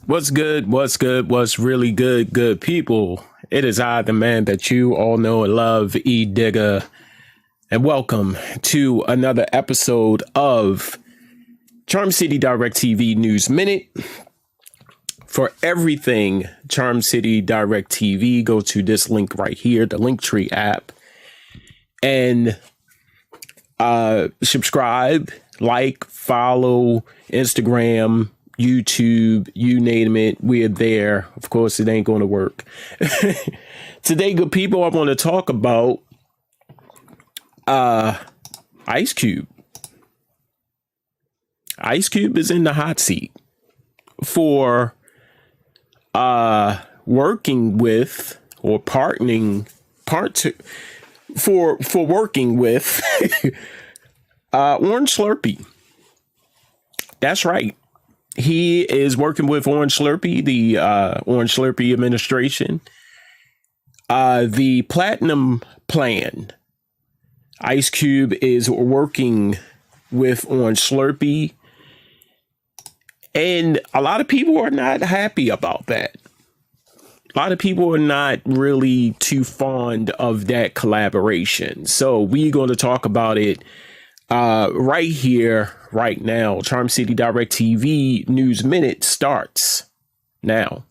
What's good? What's good? What's really good? Good people. It is I, the man that you all know and love, E Digger, and welcome to another episode of Charm City Direct TV News Minute. For everything Charm City Direct TV, go to this link right here, the Linktree app, and subscribe, like, follow, Instagram, YouTube, you name it, we're there. Of course, it ain't going to work. Today, good people, I want to talk about Ice Cube. Ice Cube is in the hot seat for working with or working with Orange Slurpee. That's right. He is working with Orange Slurpee, the Orange Slurpee administration. The Platinum Plan. Ice Cube is working with Orange Slurpee. And a lot of people are not happy about that. A lot of people are not really too fond of that collaboration. So we're going to talk about it right here, right now. Charm City Direct TV News Minute starts now.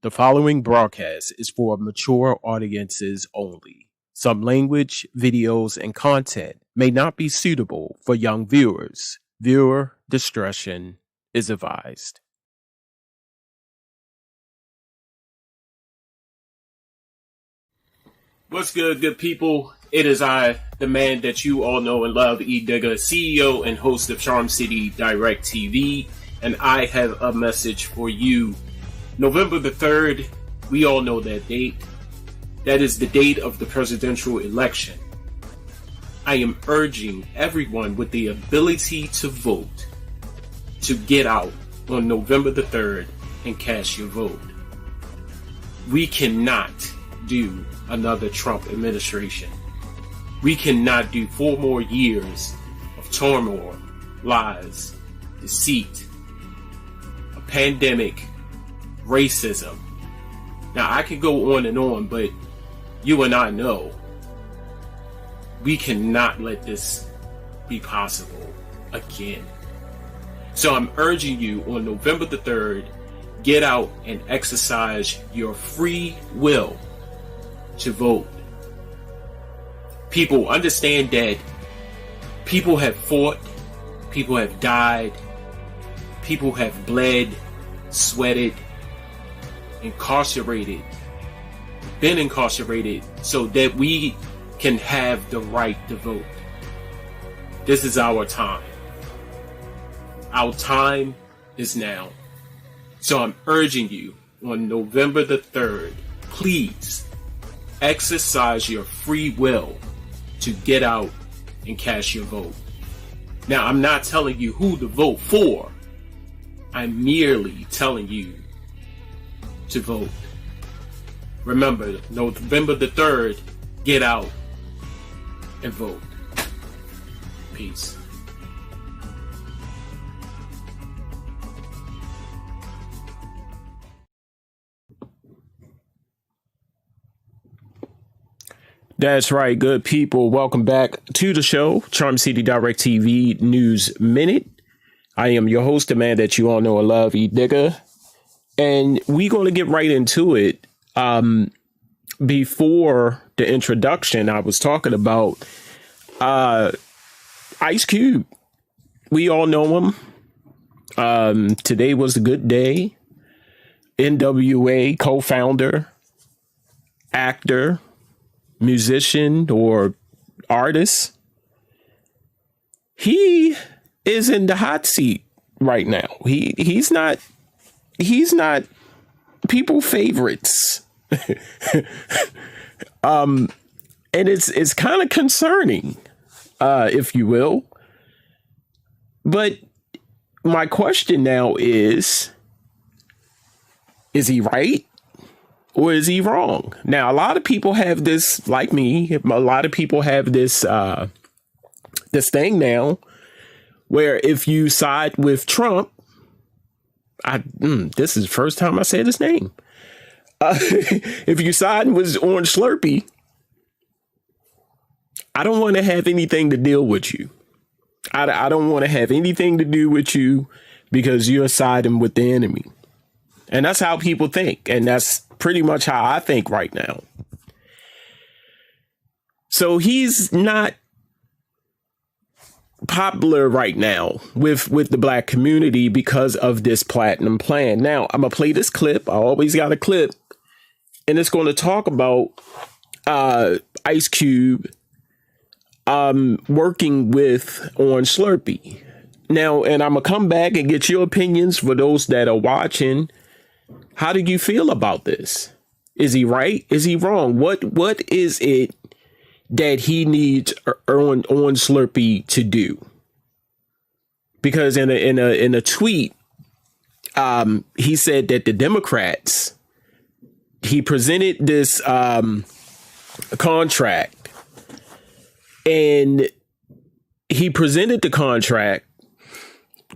The following broadcast is for mature audiences only. Some language, videos, and content may not be suitable for young viewers. Viewer discretion is advised. What's good, good people? It is I, the man that you all know and love, E Digger, CEO and host of Charm City Direct TV, and I have a message for you. November the 3rd, we all know that date. That is the date of the presidential election. I am urging everyone with the ability to vote to get out on November the 3rd and cast your vote. We cannot do another Trump administration. We cannot do 4 more years of turmoil, lies, deceit, a pandemic, racism. Now, I could go on and on, but you and I know we cannot let this be possible again. So I'm urging you on November the 3rd, get out and exercise your free will to vote. People, understand that people have fought, people have died, people have bled, sweated, been incarcerated so that we can have the right to vote. This is our time. Our time is now. So I'm urging you on November the 3rd, please exercise your free will to get out and cast your vote. Now, I'm not telling you who to vote for. I'm merely telling you to vote. Remember, November the 3rd, get out and vote. Peace. That's right, good people. Welcome back to the show, Charm City Direct TV News Minute. I am your host, the man that you all know and love, E Digger. And we're going to get right into it. Before the introduction, I was talking about Ice Cube. We all know him. Today was a good day. NWA co-founder, actor, musician, or artist. He is in the hot seat right now. He's not people favorites. And it's kind of concerning, if you will. But my question now is he right or is he wrong? Now, a lot of people have this, like me, a lot of people have this this thing now where if you side with Trump, this is the first time I said his name. If you side with Orange Slurpee, I don't want to have anything to deal with you. I don't want to have anything to do with you because you're siding with the enemy. And that's how people think. And that's pretty much how I think right now. So he's not popular right now with the black community because of this platinum plan. Now, I'm going to play this clip. I always got a clip. And it's going to talk about Ice Cube working with Orange Slurpee. Now, and I'm going to come back and get your opinions for those that are watching. How do you feel about this? Is he right? Is he wrong? What is it that he needs Orange Slurpee to do? Because in a tweet, he said that the Democrats, he presented this contract, and he presented the contract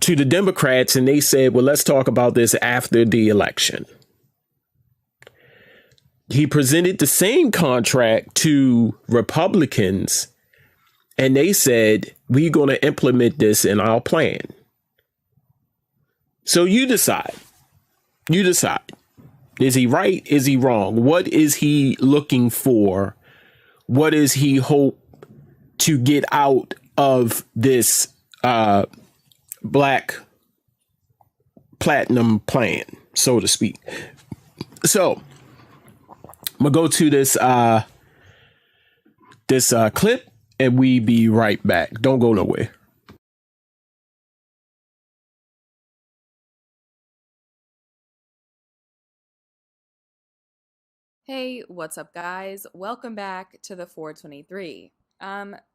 to the Democrats, and they said, well, let's talk about this after the election. He presented the same contract to Republicans, and they said, we're going to implement this in our plan. So you decide. You decide. Is he right? Is he wrong? What is he looking for? What does he hope to get out of this black platinum plan, so to speak? So I'm gonna go to this clip, and we be right back. Don't go nowhere. Hey, what's up, guys? Welcome back to the 423.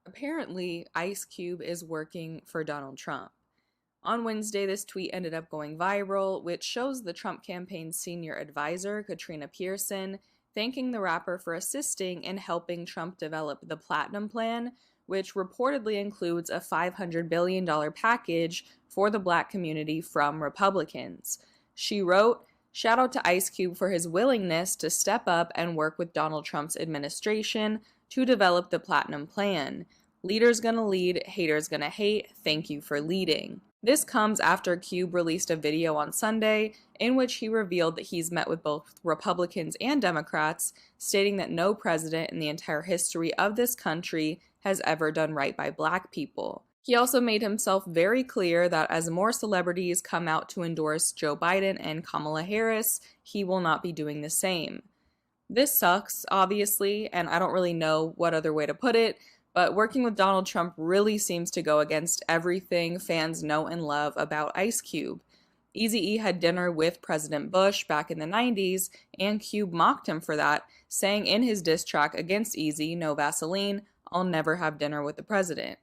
Apparently, Ice Cube is working for Donald Trump. On Wednesday, this tweet ended up going viral, which shows the Trump campaign's senior advisor, Katrina Pearson, thanking the rapper for assisting in helping Trump develop the Platinum Plan, which reportedly includes a $500 billion package for the black community from Republicans. She wrote, "Shout out to Ice Cube for his willingness to step up and work with Donald Trump's administration to develop the Platinum Plan. Leaders gonna lead, haters gonna hate. Thank you for leading." This comes after Cube released a video on Sunday in which he revealed that he's met with both Republicans and Democrats, stating that no president in the entire history of this country has ever done right by black people. He also made himself very clear that as more celebrities come out to endorse Joe Biden and Kamala Harris, he will not be doing the same. This sucks, obviously, and I don't really know what other way to put it, but working with Donald Trump really seems to go against everything fans know and love about Ice Cube. Eazy-E had dinner with President Bush back in the 90s, and Cube mocked him for that, saying in his diss track against Eazy, No Vaseline, "I'll never have dinner with the president."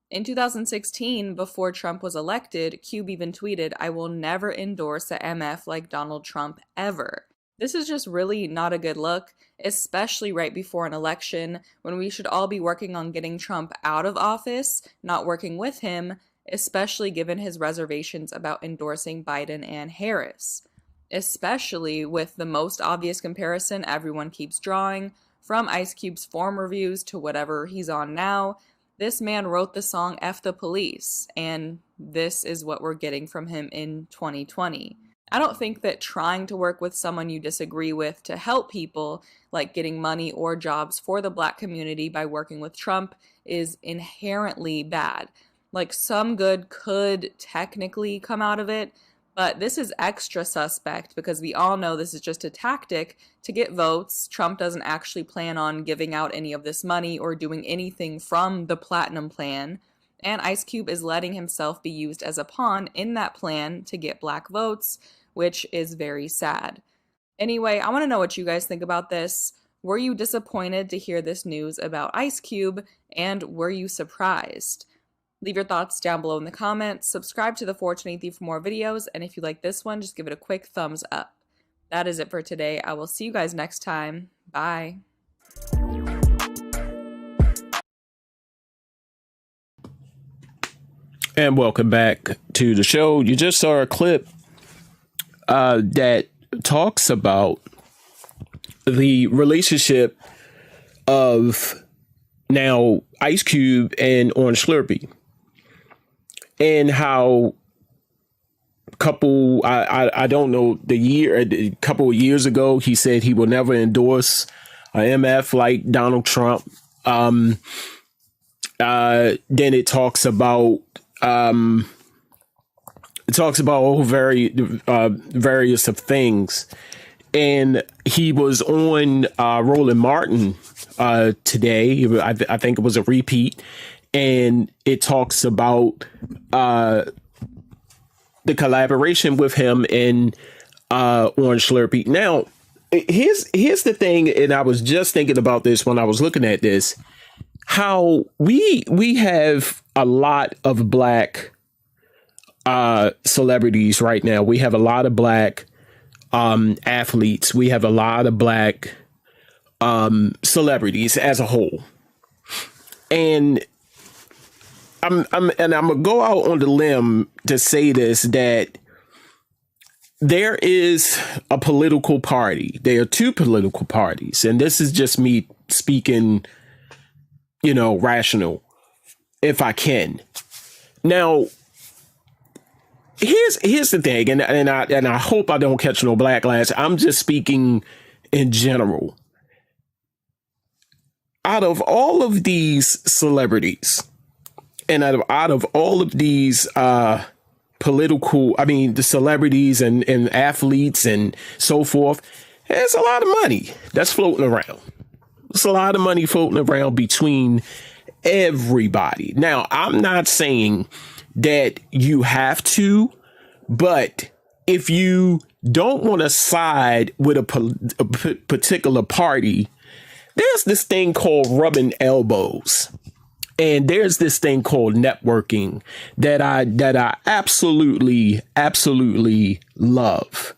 In 2016, before Trump was elected, Cube even tweeted, "I will never endorse a MF like Donald Trump ever." This is just really not a good look, especially right before an election when we should all be working on getting Trump out of office, not working with him, especially given his reservations about endorsing Biden and Harris. Especially with the most obvious comparison everyone keeps drawing, from Ice Cube's form reviews to whatever he's on now. This man wrote the song F the Police, and this is what we're getting from him in 2020. I don't think that trying to work with someone you disagree with to help people, like getting money or jobs for the black community by working with Trump, is inherently bad. Like, some good could technically come out of it, but this is extra suspect because we all know this is just a tactic to get votes. Trump doesn't actually plan on giving out any of this money or doing anything from the Platinum Plan, and Ice Cube is letting himself be used as a pawn in that plan to get black votes, which is very sad. Anyway, I want to know what you guys think about this. Were you disappointed to hear this news about Ice Cube, and were you surprised? Leave your thoughts down below in the comments. Subscribe to the 423 for more videos. And if you like this one, just give it a quick thumbs up. That is it for today. I will see you guys next time. Bye. And welcome back to the show. You just saw a clip that talks about the relationship of now Ice Cube and Orange Slurpee, and how I don't know the year, a couple of years ago, he said he will never endorse a MF like Donald Trump. Then it talks about all various of things. And he was on Roland Martin today. I think it was a repeat. And it talks about the collaboration with him and Orange Slurpee. Now, here's the thing, and I was just thinking about this when I was looking at this, how we have a lot of black celebrities right now. We have a lot of black athletes. We have a lot of black celebrities as a whole. And I'm gonna go out on the limb to say this, that there is a political party. There are two political parties, and this is just me speaking, rational, if I can. Now, here's the thing, and I hope I don't catch no backlash. I'm just speaking in general. Out of all of these celebrities, and out of all of these the celebrities and athletes and so forth, there's a lot of money that's floating around. There's a lot of money floating around between everybody. Now, I'm not saying that you have to, but if you don't want to side with a particular party, there's this thing called rubbing elbows. And there's this thing called networking that I absolutely love.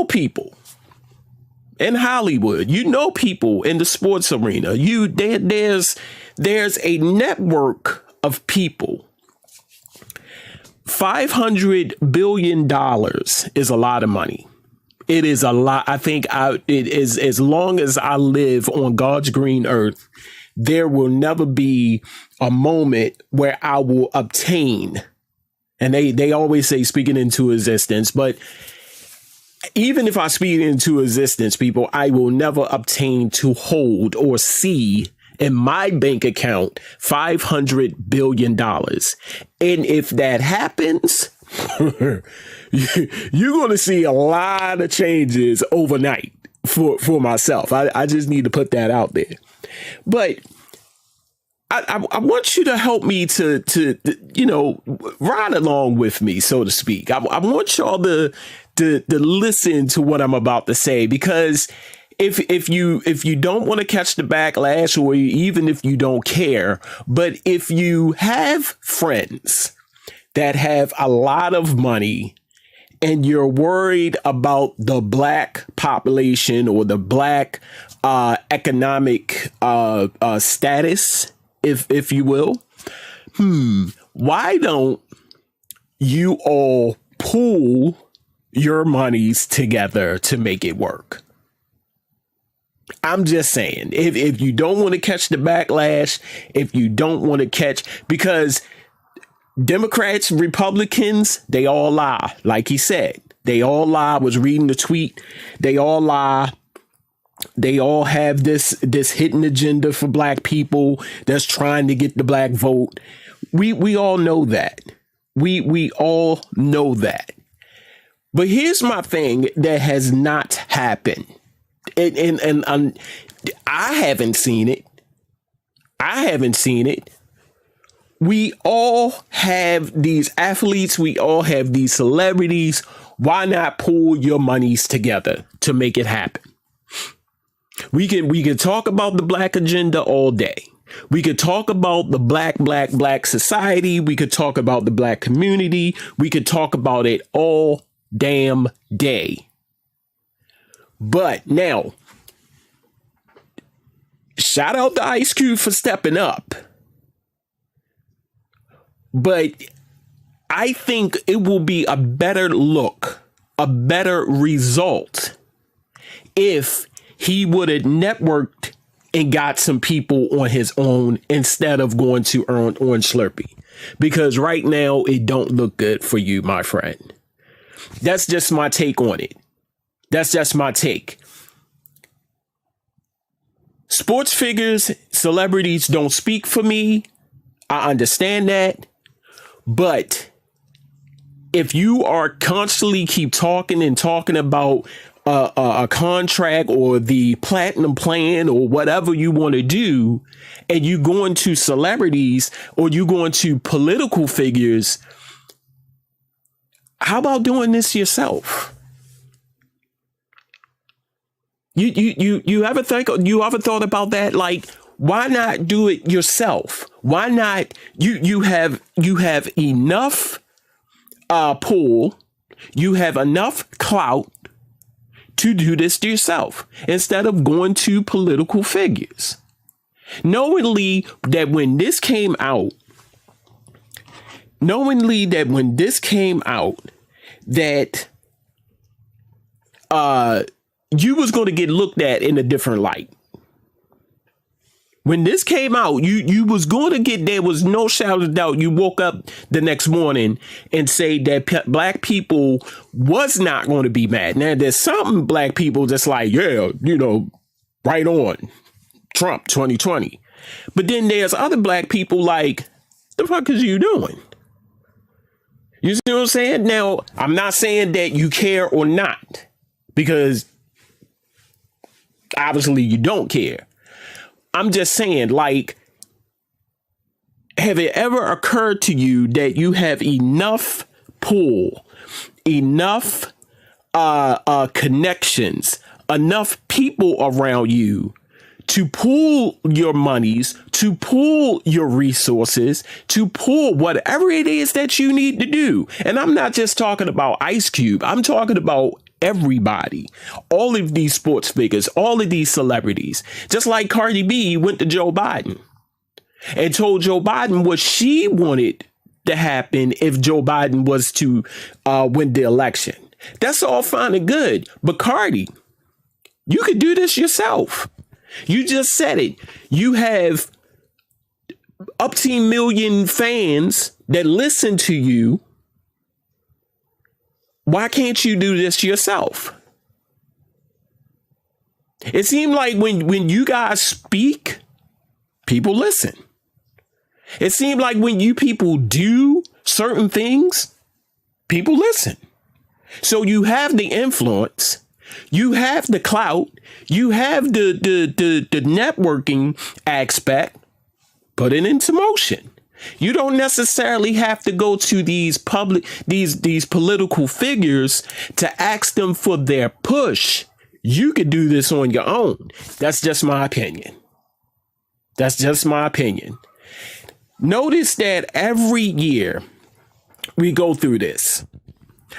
People in Hollywood, people in the sports arena. There's a network of people. $500 billion is a lot of money. It is a lot. I think it is, as long as I live on God's green earth, there will never be a moment where I will obtain, and they always say speaking into existence, but even if I speak into existence, people, I will never obtain to hold or see in my bank account $500 billion. And if that happens, you're going to see a lot of changes overnight for myself. I just need to put that out there. But I want you to help me to ride along with me, so to speak. I want y'all to listen to what I'm about to say, because if you don't want to catch the backlash, or even if you don't care, but if you have friends that have a lot of money and you're worried about the black population or the black economic status, if you will, why don't you all pool your monies together to make it work? I'm just saying, if you don't want to catch the backlash, if you don't want to catch, because Democrats, Republicans, they all lie. Like he said, they all lie. I was reading the tweet. They all lie. They all have this hidden agenda for black people that's trying to get the black vote. We all know that. We all know that. But here's my thing that has not happened. And I haven't seen it. We all have these athletes. We all have these celebrities. Why not pool your monies together to make it happen? We can talk about the black agenda all day. We could talk about the black society. We could talk about the black community. We could talk about it all damn day. But now, shout out to Ice Cube for stepping up. But I think it will be a better look, a better result if he would have networked and got some people on his own instead of going to earn Orange Slurpee. Because right now it don't look good for you, my friend. That's just my take on it. That's just my take. Sports figures, celebrities don't speak for me. I understand that. But if you are constantly keep talking and talking about a contract or the platinum plan or whatever you want to do, and you going to celebrities or you going to political figures, how about doing this yourself? You ever thought about that? Like, why not do it yourself? Why not? You have enough pull, you have enough clout to do this to yourself instead of going to political figures. Knowingly that when this came out, that you was going to get looked at in a different light. When this came out, you was going to get, there was no shadow of doubt. You woke up the next morning and say that black people was not going to be mad. Now, there's some black people that's like, yeah, right on Trump 2020. But then there's other black people like, the fuck is you doing? You see what I'm saying? Now, I'm not saying that you care or not, because obviously you don't care. I'm just saying, like, have it ever occurred to you that you have enough pull, enough connections, enough people around you to pull your monies, to pull your resources, to pull whatever it is that you need to do? And I'm not just talking about Ice Cube. I'm talking about everybody, all of these sports figures, all of these celebrities. Just like Cardi B went to Joe Biden and told Joe Biden what she wanted to happen if Joe Biden was to win the election. That's all fine and good. But Cardi, you could do this yourself. You just said it. You have up to million fans that listen to you. Why can't you do this yourself? It seemed like when you guys speak, people listen. It seemed like when you people do certain things, people listen. So you have the influence, you have the clout, you have the networking aspect. Put it into motion. You don't necessarily have to go to these political figures to ask them for their push. You could do this on your own. That's just my opinion. That's just my opinion. Notice that every year we go through this.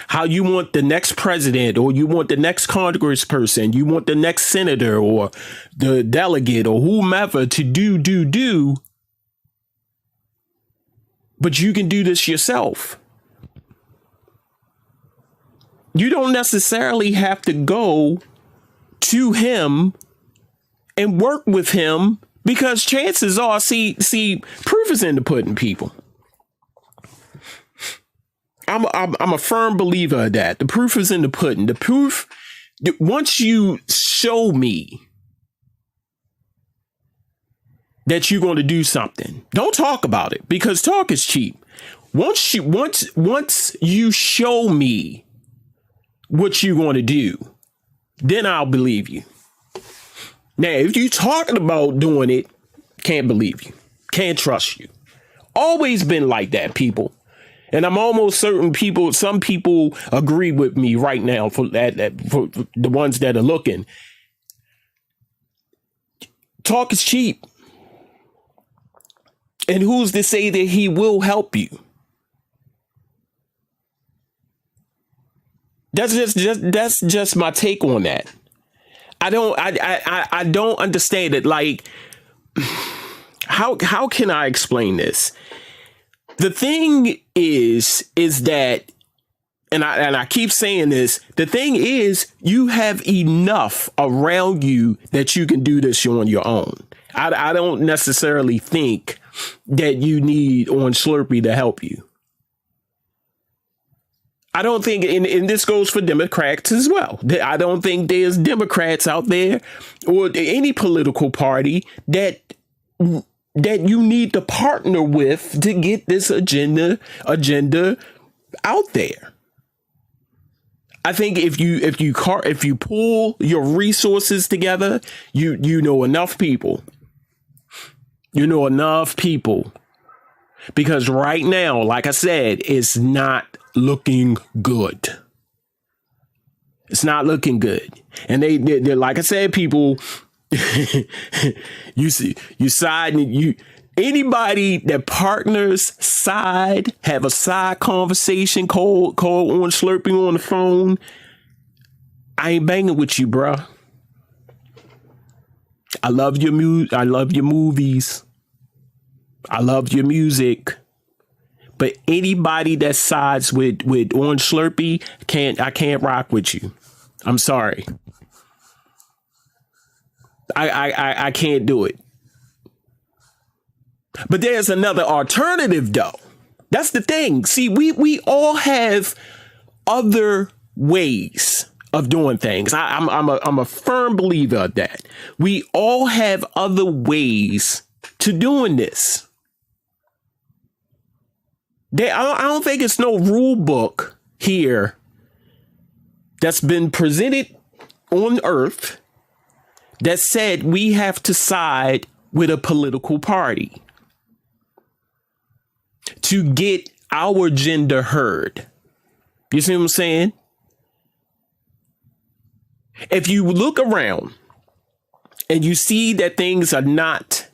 How you want the next president, or you want the next congressperson, you want the next senator or the delegate or whomever to do. But you can do this yourself. You don't necessarily have to go to him and work with him, because chances are, see, proof is in the pudding, people. I'm a firm believer of that. The proof is in the pudding. The proof, once you show me that you're going to do something, don't talk about it, because talk is cheap. Once you show me what you're going to do, then I'll believe you. Now, if you're talking about doing it, can't believe you, can't trust you. Always been like that, people. And I'm almost certain some people agree with me right now, for for the ones that are looking. Talk is cheap. And who's to say that he will help you? That's just my take on that. I don't understand it. Like, how can I explain this? The thing is that, and I keep saying this, the thing is you have enough around you that you can do this on your own. I don't necessarily think that you need on Slurpee to help you. I don't think, and this goes for Democrats as well. I don't think there's Democrats out there or any political party that you need to partner with to get this agenda out there. I think if you pull your resources together, you know enough people. You know enough people. Because right now, like I said, it's not looking good. It's not looking good. And they're like I said, people, you side, anybody that partners side, have a side conversation, call on Slurping on the phone. I ain't banging with you, bruh. I love your I love your movies. I love your music. But anybody that sides with Orange Slurpee, I can't rock with you. I'm sorry. I can't do it. But there's another alternative, though. That's the thing. See, we all have other ways of doing things. I'm a firm believer of that. We all have other ways to doing this. I don't think it's no rule book here that's been presented on Earth that said we have to side with a political party to get our agenda heard. You see what I'm saying? If you look around and you see that things are not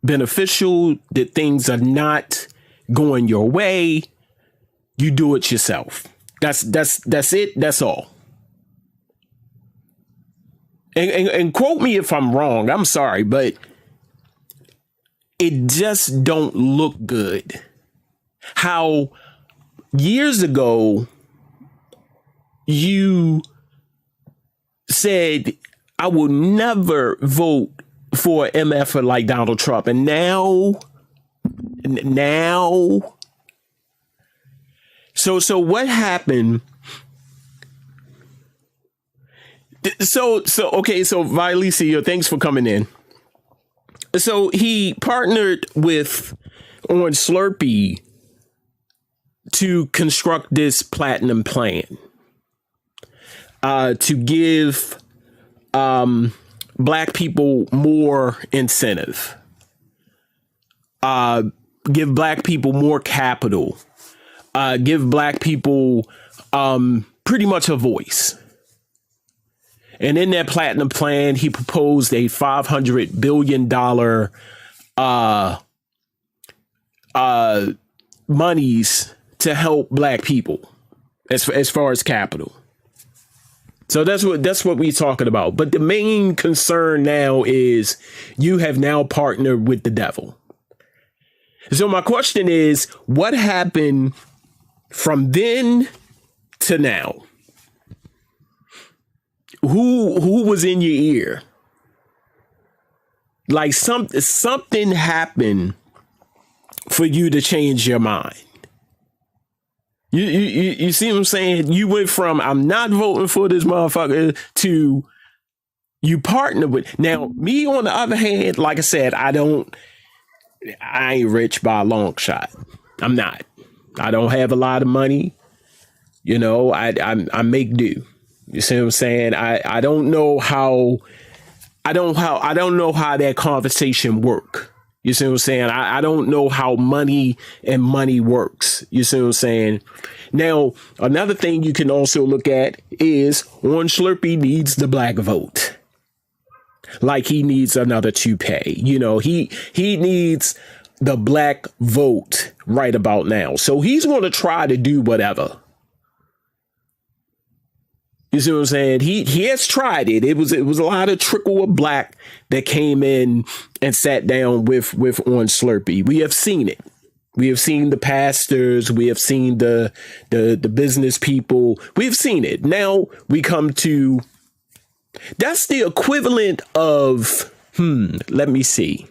beneficial, that things are not going your way, you do it yourself. That's it. That's all. And quote me if I'm wrong. I'm sorry, but it just don't look good. How years ago you said, I will never vote for an MF like Donald Trump. And now, so what happened? So Vialicia, thanks for coming in. So he partnered with Orange Slurpee to construct this platinum plan to give Black people more incentive, give Black people more capital, give Black people pretty much a voice. And in that platinum plan, he proposed a $500 billion monies to help Black people as far as capital. So that's what we're talking about. But the main concern now is you have now partnered with the devil. So my question is, what happened from then to now? Who was in your ear? Like something happened for you to change your mind. You see what I'm saying? You went from I'm not voting for this motherfucker to you partner with. Now, me on the other hand, like I said, I ain't rich by a long shot. I'm not. I don't have a lot of money. You know, I make do. You see what I'm saying? I don't know how that conversation work. You see what I'm saying? I don't know how money works. You see what I'm saying? Now, another thing you can also look at is Orange Slurpee needs the Black vote. like he needs another toupee. You know, he needs the black vote right about now. So he's going to try to do whatever. You see what I'm saying? He has tried it. It was a lot of trickle of black that came in and sat down with Orange Slurpee. We have seen it. We have seen the pastors. We have seen the business people. We've seen it. Now we come to, that's the equivalent of, let me see.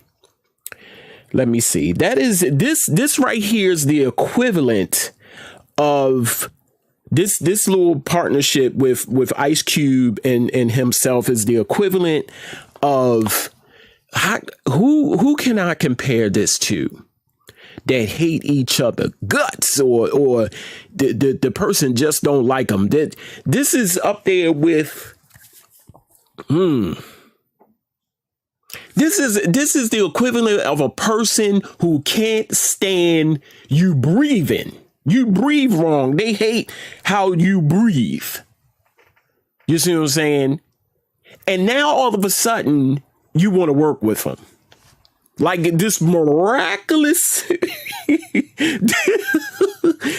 That is, this right here is the equivalent of this little partnership with Ice Cube and himself is the equivalent of, who can I compare this to? That hate each other guts, or the person just don't like them. That this is up there with, This is the equivalent of a person who can't stand you breathing. You breathe wrong. They hate how you breathe. You see what I'm saying? And now all of a sudden you want to work with them. Like this miraculous,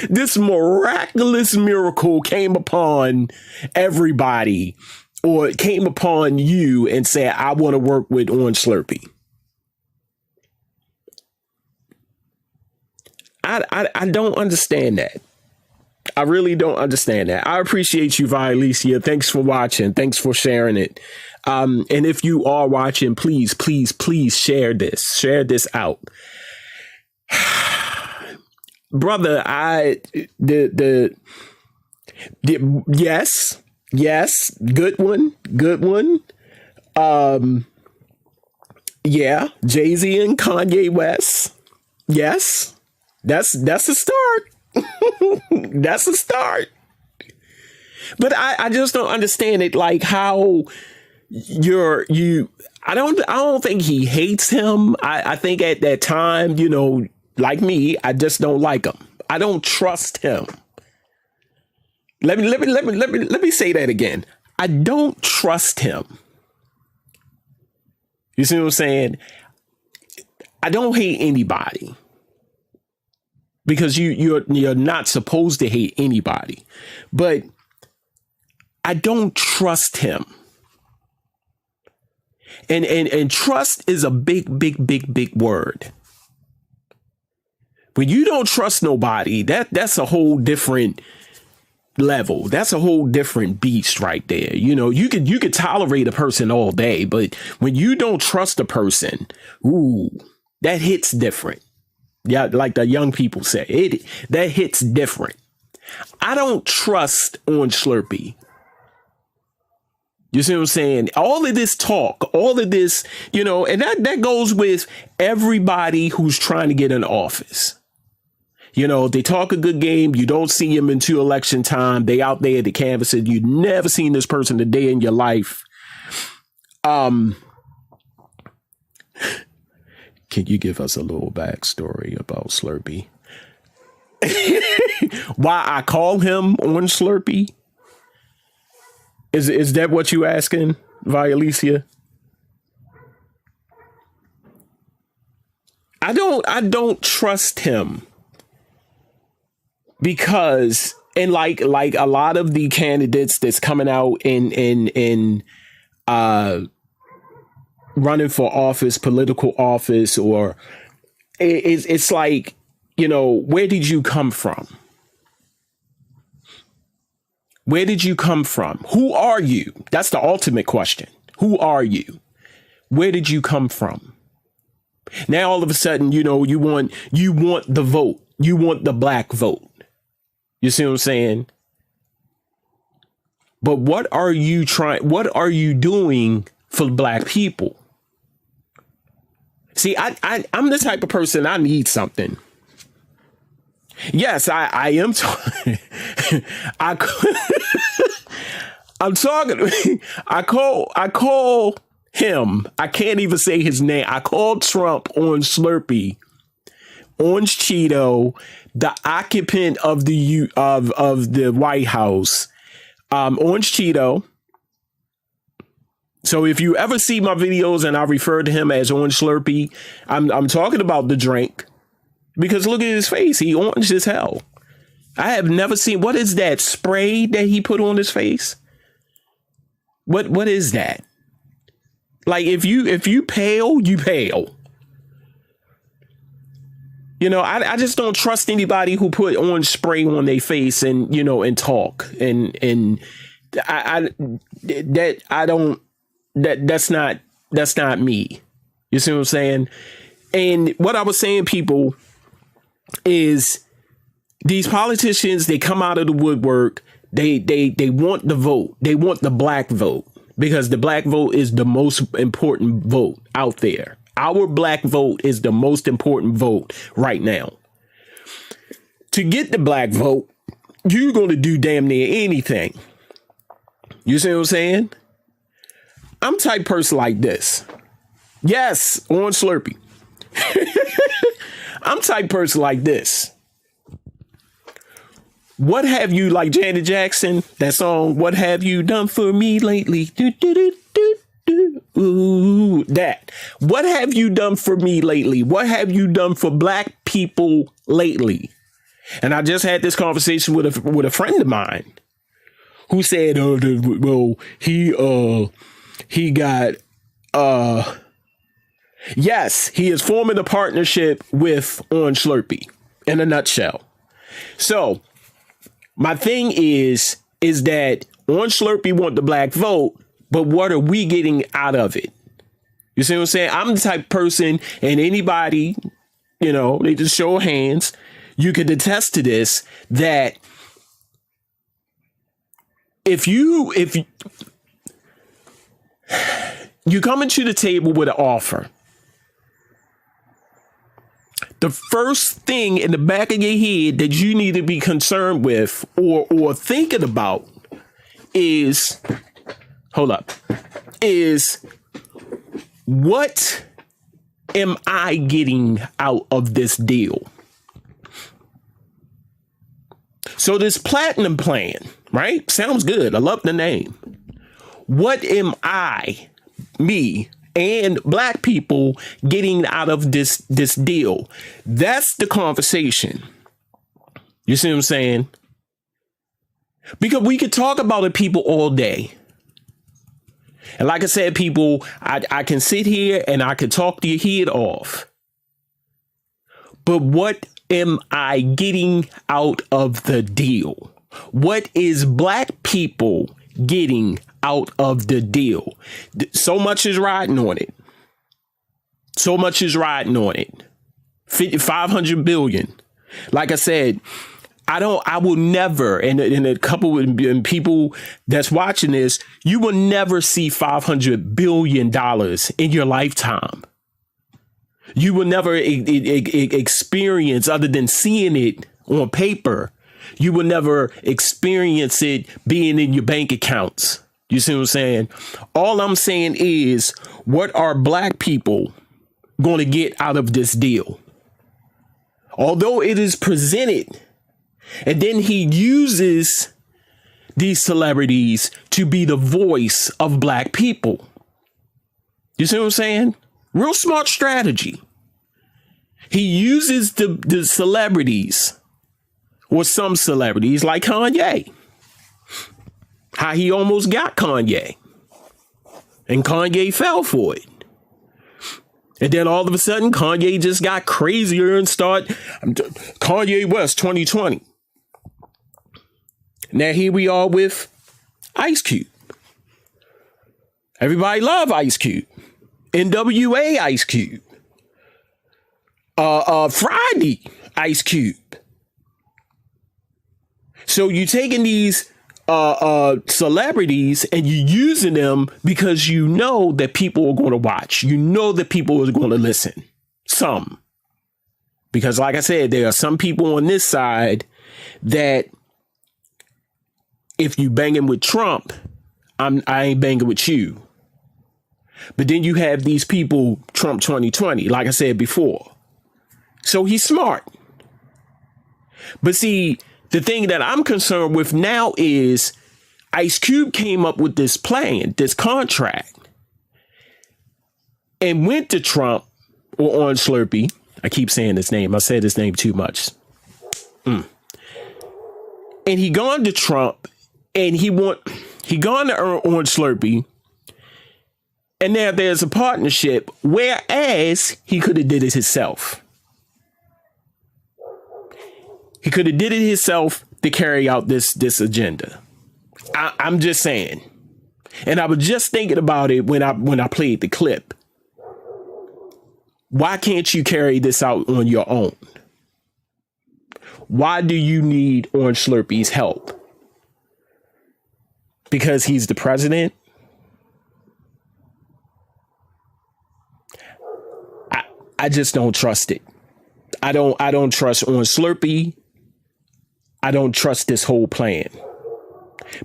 this miraculous miracle came upon everybody, or it came upon you and said, I want to work with Orange Slurpee. I don't understand that. I really don't understand that. I appreciate you, Violicia. Thanks for watching. Thanks for sharing it. And if you are watching, please share this. Share this out. Brother, yes, good one. Yeah, Jay-Z and Kanye West. Yes, that's a start. That's a start. But I just don't understand it, like how I don't think he hates him. I think at that time, you know, like me, I just don't like him. I don't trust him. Let me say that again. I don't trust him. You see what I'm saying? I don't hate anybody, because you're not supposed to hate anybody, but I don't trust him. And trust is a big word. When you don't trust nobody, that's a whole different level. That's a whole different beast right there. You know, you could tolerate a person all day, but when you don't trust a person, ooh, that hits different. Yeah, like the young people say, that hits different. I don't trust Orange Slurpee. You see what I'm saying? All of this talk, all of this, you know, and that goes with everybody who's trying to get in office. You know, they talk a good game. You don't see them until election time. They out there at the canvas, and you've never seen this person a day in your life. Can you give us a little backstory about Slurpee? Why I call him Orange Slurpee? Is that what you asking, Violicia? I don't trust him, because, and like a lot of the candidates that's coming out in running for office, political office, or it's like, you know, where did you come from? Where did you come from? Who are you? That's the ultimate question. Who are you? Where did you come from? Now, all of a sudden, you know, you want the vote. You want the black vote. You see what I'm saying? But what are you doing for black people? See, I'm the type of person, I need something. Yes, I am. I'm talking. I call him. I can't even say his name. I called Trump Orange Slurpee, Orange Cheeto, the occupant of the White House, Orange Cheeto. So if you ever see my videos and I refer to him as Orange Slurpee, I'm talking about the drink, because look at his face. He orange as hell. I have never seen, what is that spray that he put on his face? What is that? Like, if you pale, you pale. You know, I just don't trust anybody who put orange spray on their face and, you know, and talk. And that's not me. You see what I'm saying? And what I was saying, people, is these politicians, they come out of the woodwork. They want the vote. They want the black vote, because the black vote is the most important vote out there. Our black vote is the most important vote right now. To get the black vote, you're going to do damn near anything. You see what I'm saying? I'm type person like this. Yes, Orange Slurpee. I'm type person like this. What have you, like Janet Jackson, that song, what have you done for me lately? Do, do, do, do, do. Ooh, that. What have you done for me lately? What have you done for black people lately? And I just had this conversation with a friend of mine who said, well, he got, yes, he is forming a partnership with Orange Slurpee, in a nutshell. So my thing is that Orange Slurpee want the black vote, but what are we getting out of it? You see what I'm saying? I'm the type of person, and anybody, you know, they just show hands, you could attest to this, that if you come into the table with an offer, the first thing in the back of your head that you need to be concerned with or thinking about is, what am I getting out of this deal? So this platinum plan, right? Sounds good. I love the name. What am I, me, and black people getting out of this deal? That's the conversation. You see what I'm saying? Because we could talk about it, people, all day. And like I said, people, I can sit here and I can talk your head off. But what am I getting out of the deal? What is black people getting out of the deal? So much is riding on it. So much is riding on it. 500 billion. Like I said, I will never, and a couple of people that's watching this, you will never see $500 billion in your lifetime. You will never experience, other than seeing it on paper, you will never experience it being in your bank accounts. You see what I'm saying? All I'm saying is, what are black people going to get out of this deal? Although it is presented, and then he uses these celebrities to be the voice of black people. You see what I'm saying? Real smart strategy. He uses the celebrities, or some celebrities, like Kanye. How he almost got Kanye, and Kanye fell for it. And then all of a sudden, Kanye just got crazier and Kanye West 2020. Now here we are with Ice Cube. Everybody love Ice Cube. NWA Ice Cube. Friday Ice Cube. So you're taking these celebrities and you're using them because you know that people are going to watch. You know that people are going to listen. Some. Because like I said, there are some people on this side that if you banging with Trump, I ain't banging with you. But then you have these people, Trump 2020, like I said before. So he's smart. But see, the thing that I'm concerned with now is Ice Cube came up with this plan, this contract. and went to Trump or on Slurpee. I keep saying his name. I said his name too much. And he gone to Trump and he gone to on Slurpee. And now there's a partnership, whereas he could have did it himself. He could have did it himself to carry out this agenda. I'm just saying. And I was just thinking about it when I played the clip. Why can't you carry this out on your own? Why do you need Orange Slurpee's help? Because he's the president? I just don't trust it. I don't trust Orange Slurpee. I don't trust this whole plan.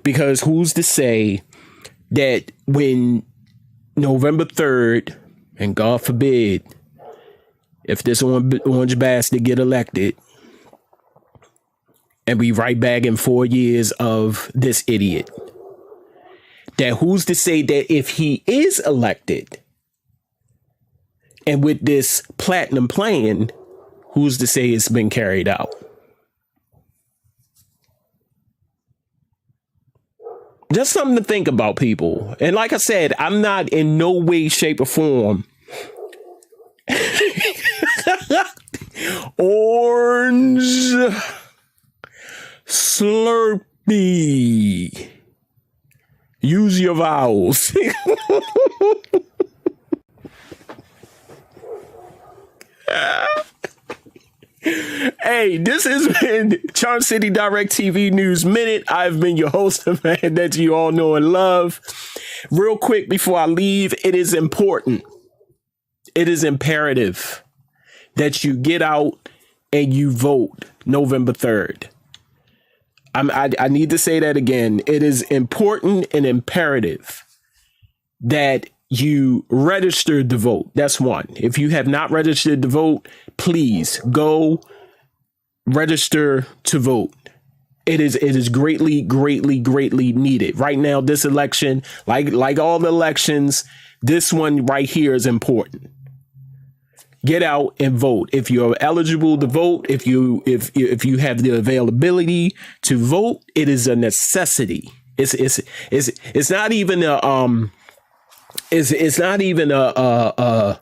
Because who's to say that when November 3rd, and God forbid, if this orange bastard get elected, and we right back in 4 years of this idiot, that who's to say that if he is elected, and with this platinum plan, who's to say it's been carried out? Just something to think about, people. And like I said, I'm not in no way, shape, or form Orange Slurpee. Use your vowels. Hey, this has been Charm City Direct TV News Minute. I've been your host, the man that you all know and love. Real quick before I leave, it is important. It is imperative that you get out and you vote November 3rd. I need to say that again. It is important and imperative that you register to vote. That's one. If you have not registered to vote, please go register to vote. It is greatly needed. Right now, this election, like all the elections, this one right here is important. Get out and vote. If you're eligible to vote, if you have the availability to vote, it is a necessity. It's not even a it's not even a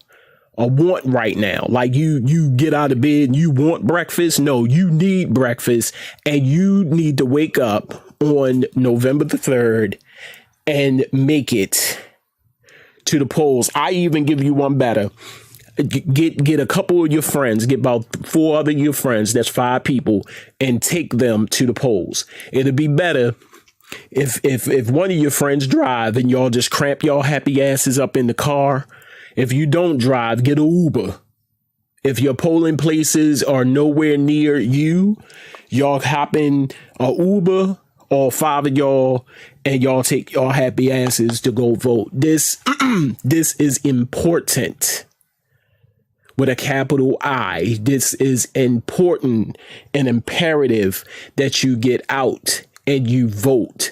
want right now. Like you get out of bed and you want breakfast. No, you need breakfast, and you need to wake up on November the 3rd and make it to the polls. I even give you one better. Get a couple of your friends, get about 4 other your friends, that's 5 people, and take them to the polls. It'd be better if one of your friends drive and y'all just cramp y'all happy asses up in the car. If you don't drive, get an Uber. If your polling places are nowhere near you, y'all hop in a Uber, all 5 of y'all, and y'all take y'all happy asses to go vote. This is important. With a capital I. This is important and imperative that you get out and you vote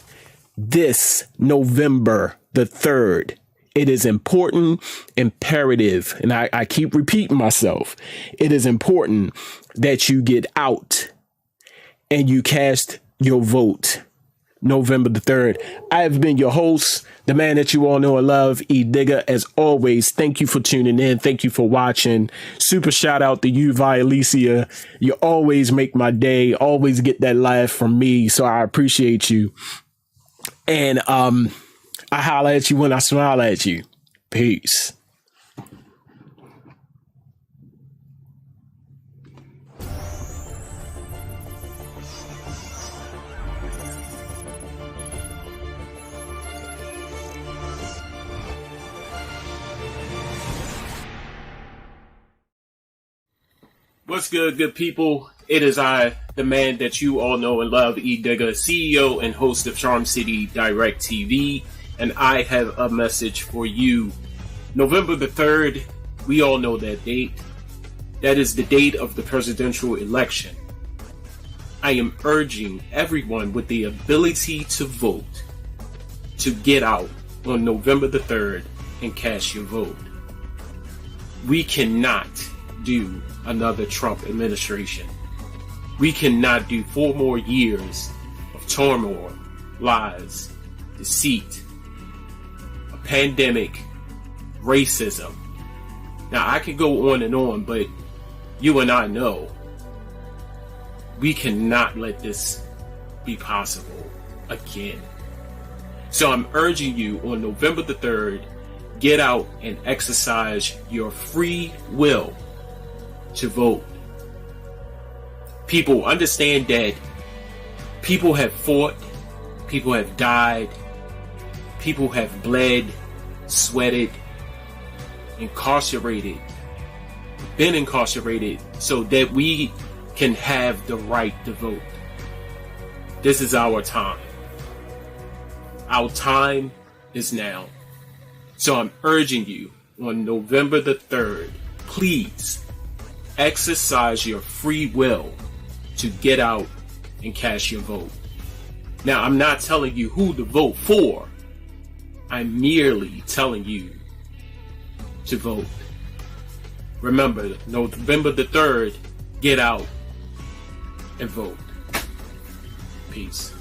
this November the 3rd. It is important, imperative, and I keep repeating myself. It is important that you get out and you cast your vote November the 3rd. I have been your host, the man that you all know and love, E. Digger. As always, thank you for tuning in. Thank you for watching. Super shout out to you, Vialicia. You always make my day. Always get that laugh from me. So I appreciate you. And I holler at you when I smile at you. Peace. What's good people? It is I, the man that you all know and love, E. Digger, CEO and host of Charm City Direct TV, and I have a message for you. November the 3rd, we all know that date. That is the date of the presidential election. I am urging everyone with the ability to vote to get out on November the 3rd and cast your vote. We cannot do another Trump administration. We cannot do 4 more years of turmoil, lies, deceit, a pandemic, racism. Now, I could go on, but you and I know we cannot let this be possible again. So I'm urging you on November the 3rd, get out and exercise your free will to vote. People, understand that people have fought, people have died, people have bled, sweated, incarcerated, been incarcerated so that we can have the right to vote. This is our time. Our time is now. So I'm urging you on November the 3rd, please exercise your free will to get out and cast your vote. Now, I'm not telling you who to vote for. I'm merely telling you to vote. Remember, November the 3rd, get out and vote. Peace.